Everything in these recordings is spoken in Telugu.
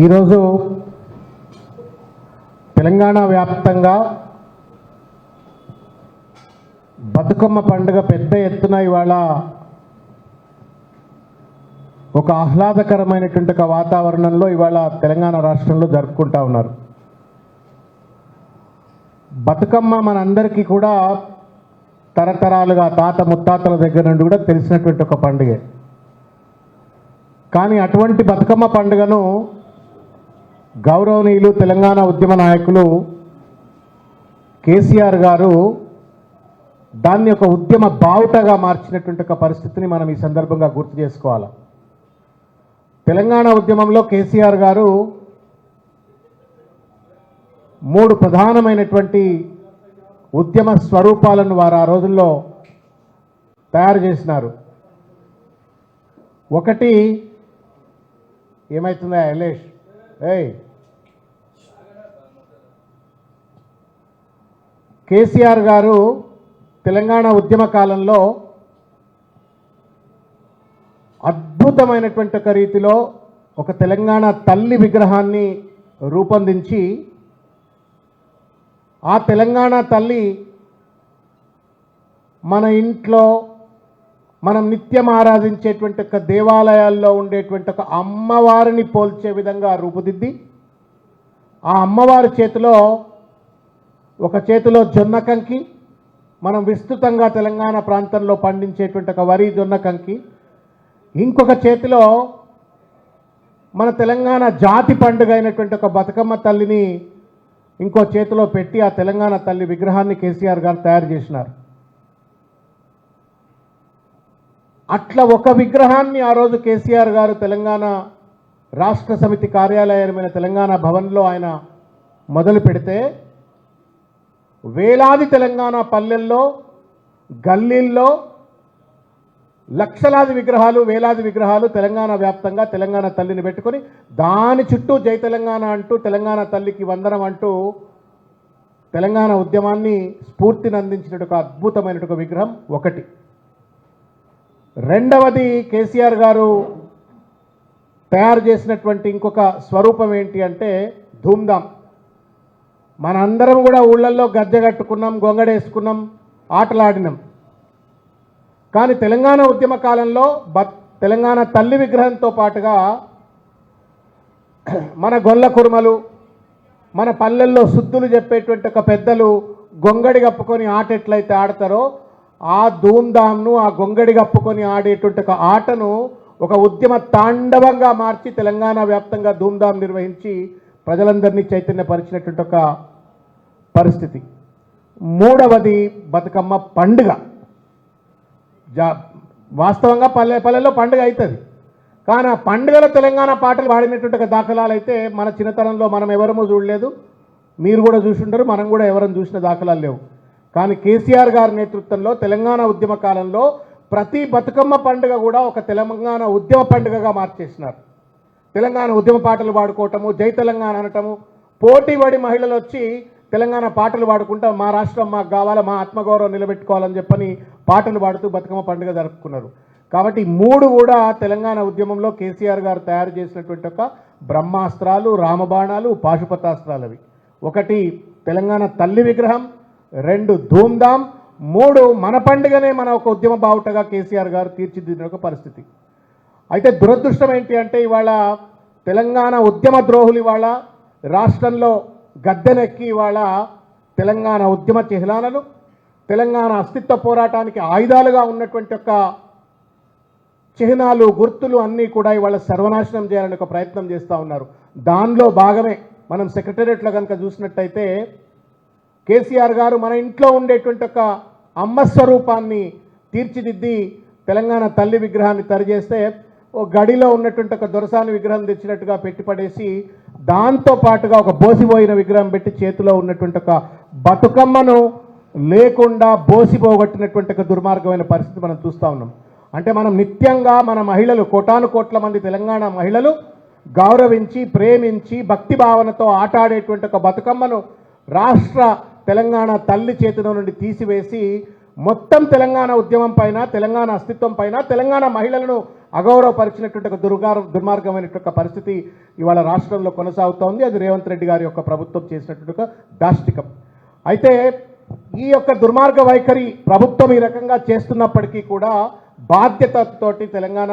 ఈరోజు తెలంగాణ వ్యాప్తంగా బతుకమ్మ పండుగ పెద్ద ఎత్తున ఇవాళ ఒక ఆహ్లాదకరమైనటువంటి ఒక వాతావరణంలో ఇవాళ తెలంగాణ రాష్ట్రంలో జరుపుకుంటా ఉన్నారు. బతుకమ్మ మనందరికీ కూడా తరతరాలుగా తాత ముత్తాతల దగ్గర నుండి కూడా తెలిసినటువంటి ఒక పండుగే. కానీ అటువంటి బతుకమ్మ పండుగను గౌరవనీయులు తెలంగాణ ఉద్యమ నాయకులు కేసీఆర్ గారు దాన్ని ఒక ఉద్యమ బావుటగా మార్చినటువంటి ఒక పరిస్థితిని మనం ఈ సందర్భంగా గుర్తు చేసుకోవాలి. తెలంగాణ ఉద్యమంలో కేసీఆర్ గారు మూడు ప్రధానమైనటువంటి ఉద్యమ స్వరూపాలను వారు ఆ రోజుల్లో తయారు చేసినారు. ఒకటి ఏమవుతుందా ఎలేష్ కేసీఆర్ గారు తెలంగాణ ఉద్యమ కాలంలో అద్భుతమైనటువంటి ఒక రీతిలో ఒక తెలంగాణ తల్లి విగ్రహాన్ని రూపొందించి ఆ తెలంగాణ తల్లి మన ఇంట్లో మనం నిత్యం ఆరాధించేటువంటి ఒక దేవాలయాల్లో ఉండేటువంటి ఒక అమ్మవారిని పోల్చే విధంగా రూపుదిద్ది ఆ అమ్మవారి చేతిలో ఒక చేతిలో జొన్న కంకి, మనం విస్తృతంగా తెలంగాణ ప్రాంతంలో పండించేటువంటి ఒక వరి జొన్న కంకి, ఇంకొక చేతిలో మన తెలంగాణ జాతి పండుగ అయినటువంటి ఒక బతుకమ్మ తల్లిని ఇంకో చేతిలో పెట్టి ఆ తెలంగాణ తల్లి విగ్రహాన్ని కేసీఆర్ గారు తయారు చేసినారు. అట్లా ఒక విగ్రహాన్ని ఆ రోజు కేసీఆర్ గారు తెలంగాణ రాష్ట్ర సమితి కార్యాలయమైన తెలంగాణ భవన్లో ఆయన మొదలు పెడితే వేలాది తెలంగాణ పల్లెల్లో గల్లీల్లో లక్షలాది విగ్రహాలు వేలాది విగ్రహాలు తెలంగాణ వ్యాప్తంగా తెలంగాణ తల్లిని పెట్టుకొని దాని చుట్టూ జై తెలంగాణ అంటూ తెలంగాణ తల్లికి వందనం అంటూ తెలంగాణ ఉద్యమాన్ని స్ఫూర్తిని అందించిన ఒక అద్భుతమైన ఒక విగ్రహం ఒకటి. రెండవది కేసీఆర్ గారు తయారు చేసినటువంటి ఇంకొక స్వరూపం ఏంటి అంటే ధూమ్ధాం. మనందరం కూడా ఊళ్ళల్లో గజ్జె కట్టుకున్నాం, గొంగడేసుకున్నాం, ఆటలాడినాం. కానీ తెలంగాణ ఉద్యమ కాలంలో తెలంగాణ తల్లి విగ్రహంతో పాటుగా మన గొల్ల కురుమలు, మన పల్లెల్లో శుద్ధులు చెప్పేటువంటి ఒక పెద్దలు గొంగడి కప్పుకొని ఆట ఎట్లయితే ఆడతారో ఆ ధూమ్ధాంను, ఆ గొంగడి కప్పుకొని ఆడేటువంటి ఒక ఆటను ఒక ఉద్యమ తాండవంగా మార్చి తెలంగాణ వ్యాప్తంగా ధూమ్ధాం నిర్వహించి ప్రజలందరినీ చైతన్యపరిచినటువంటి ఒక పరిస్థితి. మూడవది బతుకమ్మ పండుగ. వాస్తవంగా పల్లెల్లో పండుగ అవుతుంది, కానీ ఆ పండుగలో తెలంగాణ పాటలు పాడినటువంటి ఒక దాఖలాలు అయితే మన చిన్నతనంలో మనం ఎవరమూ చూడలేదు, మీరు కూడా చూసుంటారు, మనం కూడా ఎవరం చూసిన దాఖలాలు లేవు. కానీ కేసీఆర్ గారి నేతృత్వంలో తెలంగాణ ఉద్యమ కాలంలో ప్రతి బతుకమ్మ పండుగ కూడా ఒక తెలంగాణ ఉద్యమ పండుగగా మార్చేసినారు. తెలంగాణ ఉద్యమ పాటలు పాడుకోవటము, జై తెలంగాణ అనటము, పోటీపడి మహిళలు వచ్చి తెలంగాణ పాటలు పాడుకుంటా మా రాష్ట్రం మాకు కావాలి, మా ఆత్మగౌరవం నిలబెట్టుకోవాలని చెప్పని పాటలు పాడుతూ బతుకమ్మ పండుగ జరుపుకున్నారు. కాబట్టి మూడు కూడా తెలంగాణ ఉద్యమంలో కేసీఆర్ గారు తయారు చేసినటువంటి ఒక బ్రహ్మాస్త్రాలు, రామబాణాలు, పాశుపతాస్త్రాలు. అవి ఒకటి తెలంగాణ తల్లి విగ్రహం, రెండు ధూమ్ధాం, మూడు మన పండుగనే మన ఒక ఉద్యమ బావుటగా కేసీఆర్ గారు తీర్చిదిద్దిన ఒక పరిస్థితి. అయితే దురదృష్టం ఏంటి అంటే ఇవాళ తెలంగాణ ఉద్యమ ద్రోహులు ఇవాళ రాష్ట్రంలో గద్దెనెక్కి ఇవాళ తెలంగాణ ఉద్యమ చిహ్నాలను, తెలంగాణ అస్తిత్వ పోరాటానికి ఆయుధాలుగా ఉన్నటువంటి ఒక చిహ్నాలు, గుర్తులు అన్నీ కూడా ఇవాళ సర్వనాశనం చేయాలని ఒక ప్రయత్నం చేస్తూ ఉన్నారు. దానిలో భాగమే మనం సెక్రటేరియట్లో కనుక చూసినట్టయితే కేసీఆర్ గారు మన ఇంట్లో ఉండేటువంటి ఒక అమ్మ స్వరూపాన్ని తీర్చిదిద్ది తెలంగాణ తల్లి విగ్రహాన్ని తరిచేస్తే ఓ గడిలో ఉన్నటువంటి ఒక దొరసాని విగ్రహం తెచ్చినట్టుగా పెట్టిపడేసి దాంతో పాటుగా ఒక బోసిపోయిన విగ్రహం పెట్టి చేతిలో ఉన్నటువంటి ఒక బతుకమ్మను లేకుండా బోసిపోగొట్టినటువంటి ఒక దుర్మార్గమైన పరిస్థితి మనం చూస్తూ ఉన్నాం. అంటే మనం నిత్యంగా మన మహిళలు, కోటాను కోట్ల మంది తెలంగాణ మహిళలు గౌరవించి, ప్రేమించి, భక్తి భావనతో ఆటాడేటువంటి ఒక బతుకమ్మను రాష్ట్ర తెలంగాణ తల్లి చేతిలో నుండి తీసివేసి మొత్తం తెలంగాణ ఉద్యమం పైన, తెలంగాణ అస్తిత్వం పైన, తెలంగాణ మహిళలను అగౌరవపరిచినటువంటి ఒక దుర్మార్గమైనటువంటి ఒక పరిస్థితి ఇవాళ రాష్ట్రంలో కొనసాగుతోంది. అది రేవంత్ రెడ్డి గారి యొక్క ప్రభుత్వం చేసినటువంటి ఒక దాష్టికం. అయితే ఈ యొక్క దుర్మార్గ వైఖరి ప్రభుత్వం ఈ రకంగా చేస్తున్నప్పటికీ కూడా బాధ్యతతోటి తెలంగాణ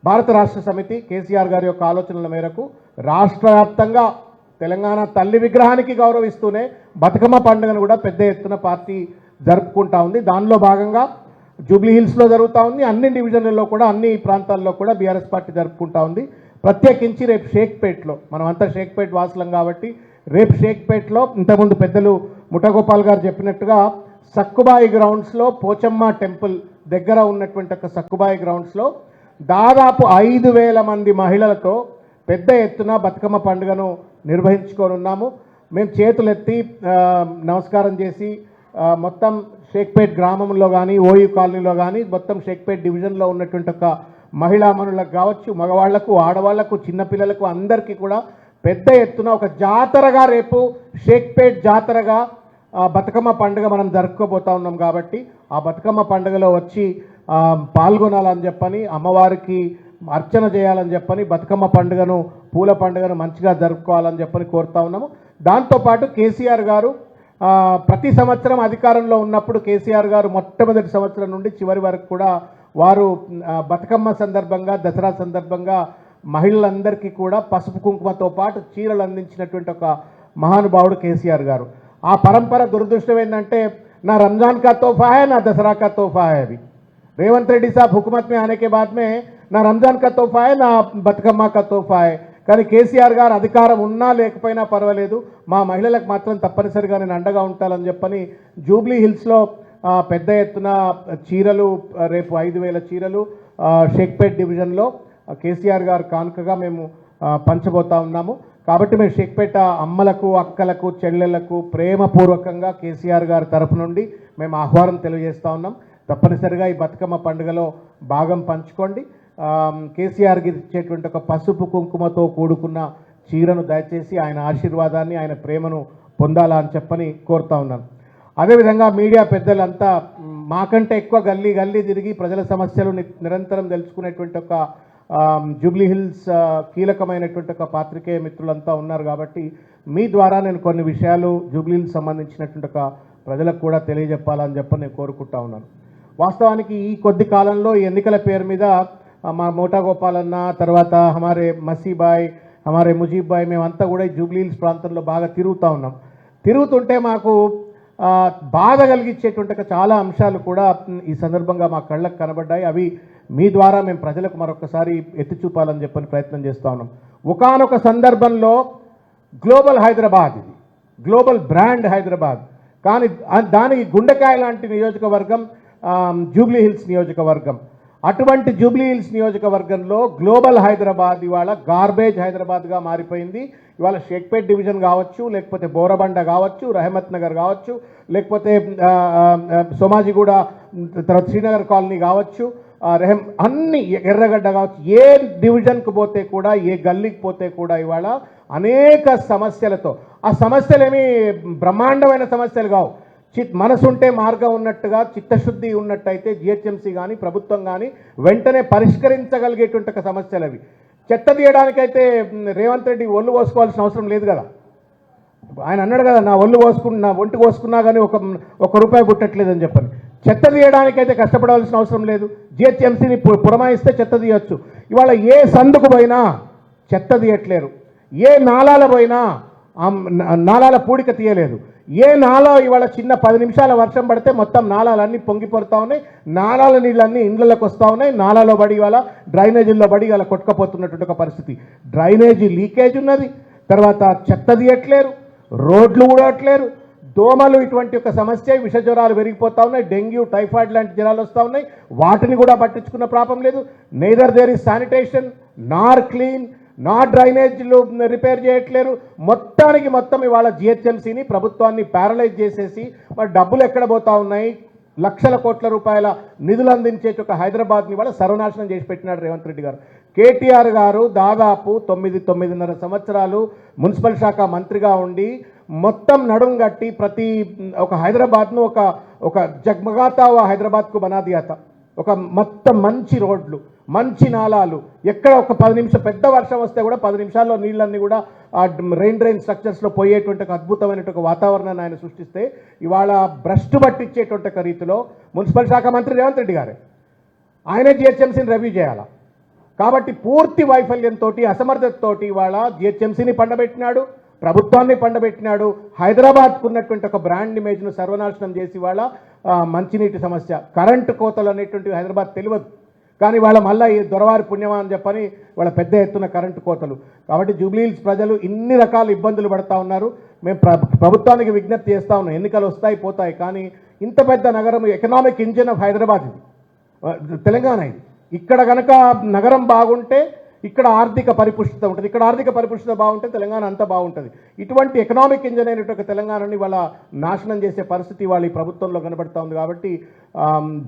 భారత రాష్ట్ర సమితి కేసీఆర్ గారి యొక్క ఆలోచనల మేరకు రాష్ట్ర వ్యాప్తంగా తెలంగాణ తల్లి విగ్రహానికి గౌరవిస్తూనే బతుకమ్మ పండుగను కూడా పెద్ద ఎత్తున పార్టీ జరుపుకుంటా ఉంది. దానిలో భాగంగా జూబ్లీ హిల్స్లో జరుగుతూ ఉంది. అన్ని డివిజన్లలో కూడా అన్ని ప్రాంతాల్లో కూడా బీఆర్ఎస్ పార్టీ జరుపుకుంటా ఉంది. ప్రత్యేకించి రేపు షేక్పేట్లో, మనమంతా షేక్పేట్ వాసులం కాబట్టి రేపు షేక్పేట్లో ఇంతకుముందు పెద్దలు ముఠగోపాల్ గారు చెప్పినట్టుగా సక్కుబాయి గ్రౌండ్స్లో పోచమ్మ టెంపుల్ దగ్గర ఉన్నటువంటి ఒక సక్కుబాయి గ్రౌండ్స్లో దాదాపు 5,000 మంది మహిళలతో పెద్ద ఎత్తున బతుకమ్మ పండుగను నిర్వహించుకోనున్నాము. మేము చేతులెత్తి నమస్కారం చేసి మొత్తం షేక్పేట్ గ్రామంలో కానీ ఓయూ కాలనీలో కానీ మొత్తం షేక్పేట్ డివిజన్లో ఉన్నటువంటి ఒక మహిళామణులకు కావచ్చు, మగవాళ్లకు, ఆడవాళ్లకు, చిన్నపిల్లలకు అందరికీ కూడా పెద్ద ఎత్తున ఒక జాతరగా రేపు షేక్పేట్ జాతరగా బతుకమ్మ పండుగ మనం జరుపుకోబోతా ఉన్నాం. కాబట్టి ఆ బతుకమ్మ పండుగలో వచ్చి పాల్గొనాలని చెప్పని, అమ్మవారికి అర్చన చేయాలని చెప్పని, బతుకమ్మ పండుగను పూల పండుగను మంచిగా జరుపుకోవాలని చెప్పని కోరుతా ఉన్నాము. దాంతోపాటు కేసీఆర్ గారు ప్రతి సంవత్సరం అధికారంలో ఉన్నప్పుడు కేసీఆర్ గారు మొట్టమొదటి సంవత్సరం నుండి చివరి వరకు కూడా వారు బతుకమ్మ సందర్భంగా, దసరా సందర్భంగా మహిళలందరికీ కూడా పసుపు కుంకుమతో పాటు చీరలు అందించినటువంటి ఒక మహానుభావుడు కేసీఆర్ గారు. ఆ పరంపర దురదృష్టం ఏంటంటే నా రంజాన్ కా తోఫా హై, నా దసరా కా తోఫా హై. అవి रेवंत रेड्डी साहब हुकूमत में आने के बाद में ना रमजान का तोहफा है ना बతుకమ్మ का तोहफा है. కానీ కేసీఆర్ గారు అధికారం ఉన్నా లేకపోయినా పర్వాలేదు, మా మహిళలకు మాత్రం తప్పనిసరిగా నేను అండగా ఉంటానని చెప్పని జూబ్లీ హిల్స్లో పెద్ద ఎత్తున చీరలు, రేపు 5,000 చీరలు షేక్పేట్ డివిజన్లో కేసీఆర్ గారు కానుకగా మేము పంచబోతా ఉన్నాము. కాబట్టి మేము షేక్పేట అమ్మలకు, అక్కలకు, చెల్లెళ్లకు ప్రేమపూర్వకంగా కేసీఆర్ గారి తరఫు నుండి మేము ఆహ్వానం తెలియజేస్తూ ఉన్నాం. తప్పనిసరిగా ఈ బతుకమ్మ పండుగలో భాగం పంచుకోండి. కేసీఆర్కి ఇచ్చేటువంటి ఒక పసుపు కుంకుమతో కూడుకున్న చీరను దయచేసి ఆయన ఆశీర్వాదాన్ని, ఆయన ప్రేమను పొందాలా అని చెప్పని కోరుతా ఉన్నాను. అదేవిధంగా మీడియా పెద్దలంతా మాకంటే ఎక్కువ గల్లీ గల్లీ తిరిగి ప్రజల సమస్యలు నిరంతరం తెలుసుకునేటువంటి ఒక జూబ్లీ హిల్స్ కీలకమైనటువంటి ఒక పాత్రికేయ మిత్రులంతా ఉన్నారు. కాబట్టి మీ ద్వారా నేను కొన్ని విషయాలు జూబ్లీ హిల్స్ సంబంధించినటువంటి ఒక ప్రజలకు కూడా తెలియజెప్పాలని చెప్పని నేను కోరుకుంటా ఉన్నాను. వాస్తవానికి ఈ కొద్ది కాలంలో ఎన్నికల పేరు మీద మా మోటా గోపాల్ అన్న, తర్వాత హమారే మసీబాయ్, హమారే ముజీబ్ బాయ్, మేమంతా కూడా ఈ జూబ్లీ హిల్స్ ప్రాంతంలో బాగా తిరుగుతూ ఉన్నాం. తిరుగుతుంటే మాకు బాధ కలిగించేటువంటి చాలా అంశాలు కూడా ఈ సందర్భంగా మా కళ్ళకు కనబడ్డాయి. అవి మీ ద్వారా మేము ప్రజలకు మరొకసారి ఎత్తి చూపాలని చెప్పని ప్రయత్నం చేస్తూ ఉన్నాం. ఒకానొక సందర్భంలో గ్లోబల్ హైదరాబాద్, ఇది గ్లోబల్ బ్రాండ్ హైదరాబాద్, కానీ దానికి గుండెకాయ లాంటి నియోజకవర్గం జూబ్లీ హిల్స్ నియోజకవర్గం. అటువంటి జూబ్లీ హిల్స్ నియోజకవర్గంలో గ్లోబల్ హైదరాబాద్ ఇవాళ గార్బేజ్ హైదరాబాద్గా మారిపోయింది. ఇవాళ షేక్పేట్ డివిజన్ కావచ్చు, లేకపోతే బోరబండ కావచ్చు, రహమత్ నగర్ కావచ్చు, లేకపోతే సోమాజిగూడ, తర్వాత శ్రీనగర్ కాలనీ కావచ్చు, అన్ని ఎర్రగడ్డ కావచ్చు, ఏ డివిజన్కి పోతే కూడా, ఏ గల్లీకి పోతే కూడా ఇవాళ అనేక సమస్యలతో, ఆ సమస్యలేమీ బ్రహ్మాండమైన సమస్యలు కావు, మనసుంటే మార్గం ఉన్నట్టుగా చిత్తశుద్ధి ఉన్నట్టయితే జిహెచ్ఎంసీ కానీ ప్రభుత్వం కానీ వెంటనే పరిష్కరించగలిగేటువంటి సమస్యలు అవి. చెత్త తీయడానికైతే రేవంత్ రెడ్డి ఒళ్ళు పోసుకోవాల్సిన అవసరం లేదు కదా. ఆయన అన్నాడు కదా, నా ఒంటి కోసుకున్నా కానీ ఒక రూపాయి పుట్టట్లేదని చెప్పని. చెత్త తీయడానికైతే కష్టపడాల్సిన అవసరం లేదు. జిహెచ్ఎంసీని పురమాయిస్తే చెత్త తీయచ్చు. ఇవాళ ఏ సందుకు పోయినా చెత్త తీయట్లేరు, ఏ నాలాల పోయినా నాలాల పూడిక తీయలేదు. ఏ నాలా ఇవాళ చిన్న 10 నిమిషాల వర్షం పడితే మొత్తం నాలాలన్నీ పొంగిపోతూ ఉన్నాయి, నాలాల నీళ్ళన్నీ ఇండ్లలోకి వస్తూ ఉన్నాయి, నాలాలో పడి ఇవాళ డ్రైనేజీల్లో పడి ఇవాళ కొట్టుకపోతున్నటువంటి ఒక పరిస్థితి. డ్రైనేజీ లీకేజ్ ఉన్నది, తర్వాత చెత్త తీయట్లేరు, రోడ్లు ఊడట్లేరు, దోమలు ఇటువంటి ఒక సమస్య, విష జ్వరాలు పెరిగిపోతూ ఉన్నాయి, డెంగ్యూ, టైఫాయిడ్ లాంటి జ్వరాలు వస్తూ ఉన్నాయి, వాటిని కూడా పట్టించుకున్న ప్రాబ్లం లేదు. Neither there is sanitation Nar clean, నా డ్రైనేజీలు రిపేర్ చేయట్లేరు. మొత్తం ఇవాళ జిహెచ్ఎంసీని ప్రభుత్వాన్ని ప్యారలైజ్ చేసేసి మరి డబ్బులు ఎక్కడ పోతా ఉన్నాయి, లక్షల కోట్ల రూపాయల నిధులు అందించే ఒక హైదరాబాద్ని ఇవాళ సర్వనాశనం చేసి పెట్టినాడు రేవంత్ రెడ్డి గారు. కేటీఆర్ గారు దాదాపు 9-9.5 సంవత్సరాలు మున్సిపల్ శాఖ మంత్రిగా ఉండి మొత్తం నడుం గట్టి ప్రతి ఒక హైదరాబాద్ను ఒక జగ్మగాతా హైదరాబాద్కు బనా దియా తా. ఒక మొత్తం మంచి రోడ్లు, మంచి నాలాలు, ఎక్కడ ఒక 10 నిమిషం పెద్ద వర్షం వస్తే కూడా 10 నిమిషాల్లో నీళ్ళన్నీ కూడా ఆ డ్రైన్ స్ట్రక్చర్స్లో పోయేటువంటి ఒక అద్భుతమైనటువంటి ఒక వాతావరణాన్ని ఆయన సృష్టిస్తే ఇవాళ భ్రష్టు పట్టించేటువంటి ఒక రీతిలో మున్సిపల్ శాఖ మంత్రి రేవంత్ రెడ్డి గారే ఆయనే జిహెచ్ఎంసీని రివ్యూ చేయాలి. కాబట్టి పూర్తి వైఫల్యంతో, అసమర్థతతో ఇవాళ జిహెచ్ఎంసీని పండబెట్టినాడు, ప్రభుత్వాన్ని పండబెట్టినాడు, హైదరాబాద్కు ఉన్నటువంటి ఒక బ్రాండ్ ఇమేజ్ను సర్వనాశనం చేసి వాళ్ళ మంచినీటి సమస్య, కరెంటు కోతలు అనేటువంటివి హైదరాబాద్ తెలియదు, కానీ వాళ్ళ మళ్ళీ ఈ దొరవారి పుణ్యమా అని చెప్పని వాళ్ళ పెద్ద ఎత్తున కరెంటు కోతలు. కాబట్టి జూబ్లీహిల్స్ ప్రజలు ఇన్ని రకాల ఇబ్బందులు పడుతూ ఉన్నారు. మేము ప్రభుత్వానికి విజ్ఞప్తి చేస్తూ ఉన్నాం, ఎన్నికలు వస్తాయి పోతాయి, కానీ ఇంత పెద్ద నగరం, ఎకనామిక్ ఇంజిన్ ఆఫ్ హైదరాబాద్ ఇది, తెలంగాణ ఇది. ఇక్కడ కనుక నగరం బాగుంటే ఇక్కడ ఆర్థిక పరిపుష్టత ఉంటుంది, ఇక్కడ ఆర్థిక పరిపుష్టత బాగుంటే తెలంగాణ అంతా బాగుంటుంది. ఇటువంటి ఎకనామిక్ ఇంజన్ అయినటువంటి తెలంగాణని వాళ్ళ నాశనం చేసే పరిస్థితి వాళ్ళ ఈ ప్రభుత్వంలో కనబడుతూ ఉంది. కాబట్టి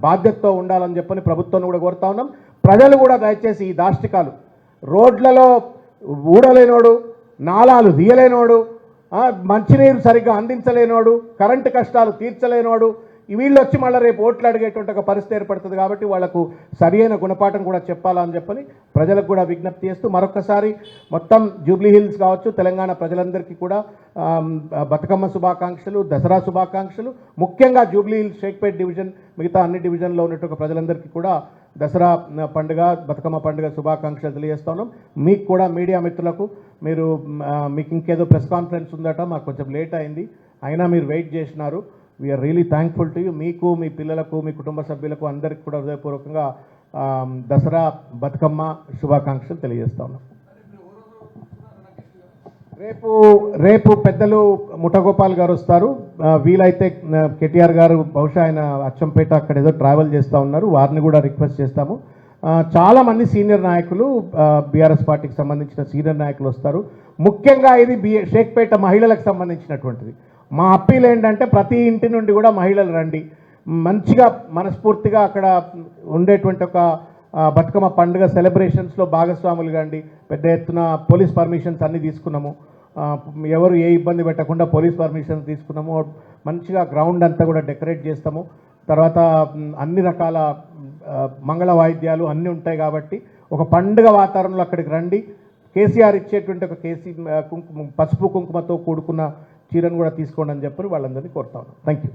బాధ్యతతో ఉండాలని చెప్పని ప్రభుత్వాన్ని కూడా కోరుతా ఉన్నాం. ప్రజలు కూడా దయచేసి ఈ దాష్టికాలు, రోడ్లలో ఊడలేనోడు, నాలాలు తీయలేనోడు, మంచినీరు సరిగ్గా అందించలేనోడు, కరెంటు కష్టాలు తీర్చలేనోడు, వీళ్ళు వచ్చి మళ్ళీ రేపు ఓట్లు అడిగేటువంటి ఒక పరిస్థితి ఏర్పడుతుంది. కాబట్టి వాళ్లకు సరియైన గుణపాఠం కూడా చెప్పాలని చెప్పని ప్రజలకు కూడా విజ్ఞప్తి చేస్తూ మరొకసారి మొత్తం జూబ్లీహిల్స్ కావచ్చు, తెలంగాణ ప్రజలందరికీ కూడా బతుకమ్మ శుభాకాంక్షలు, దసరా శుభాకాంక్షలు. ముఖ్యంగా జూబ్లీహిల్స్, షేక్పేట్ డివిజన్, మిగతా అన్ని డివిజన్లో ఉన్నటువంటి ప్రజలందరికీ కూడా దసరా పండుగ, బతుకమ్మ పండుగ శుభాకాంక్షలు తెలియజేస్తా ఉన్నాం. మీకు కూడా మీడియా మిత్రులకు, మీకు ఇంకేదో ప్రెస్ కాన్ఫరెన్స్ ఉందట, మాకు కొంచెం లేట్ అయింది, అయినా మీరు వెయిట్ చేసినారు. We are really thankful to you. మీకు, మీ పిల్లలకు, మీ కుటుంబ సభ్యులకు అందరికీ కూడా హృదయపూర్వకంగా దసరా బతుకమ్మ శుభాకాంక్షలు తెలియజేస్తా ఉన్నాం. రేపు పెద్దలు ముఠగోపాల్ గారు వస్తారు. వీలైతే కేటీఆర్ గారు బహుశా ఆయన అచ్చంపేట అక్కడ ఏదో ట్రావెల్ చేస్తూ ఉన్నారు, వారిని కూడా రిక్వెస్ట్ చేస్తాము. చాలామంది సీనియర్ నాయకులు, బీఆర్ఎస్ పార్టీకి సంబంధించిన సీనియర్ నాయకులు వస్తారు. ముఖ్యంగా ఇది షేక్పేట మహిళలకు సంబంధించినటువంటిది. మా అప్పీల్ ఏంటంటే ప్రతి ఇంటి నుండి కూడా మహిళలు రండి, మంచిగా మనస్ఫూర్తిగా అక్కడ ఉండేటువంటి ఒక బతుకమ్మ పండుగ సెలబ్రేషన్స్లో భాగస్వాములు కండి. పెద్ద ఎత్తున పోలీస్ పర్మిషన్స్ అన్నీ తీసుకున్నాము, ఎవరు ఏ ఇబ్బంది పెట్టకుండా పోలీస్ పర్మిషన్స్ తీసుకున్నాము. మంచిగా గ్రౌండ్ అంతా కూడా డెకరేట్ చేస్తాము. తర్వాత అన్ని రకాల మంగళ వాయిద్యాలు అన్నీ ఉంటాయి. కాబట్టి ఒక పండుగ వాతావరణంలో అక్కడికి రండి. కేసీఆర్ ఇచ్చేటువంటి ఒక పసుపు కుంకుమతో కూడుకున్న చీరను కూడా తీసుకోండి అని చెప్పి వాళ్ళందరినీ కోరుతా ఉన్నాం. Thank you.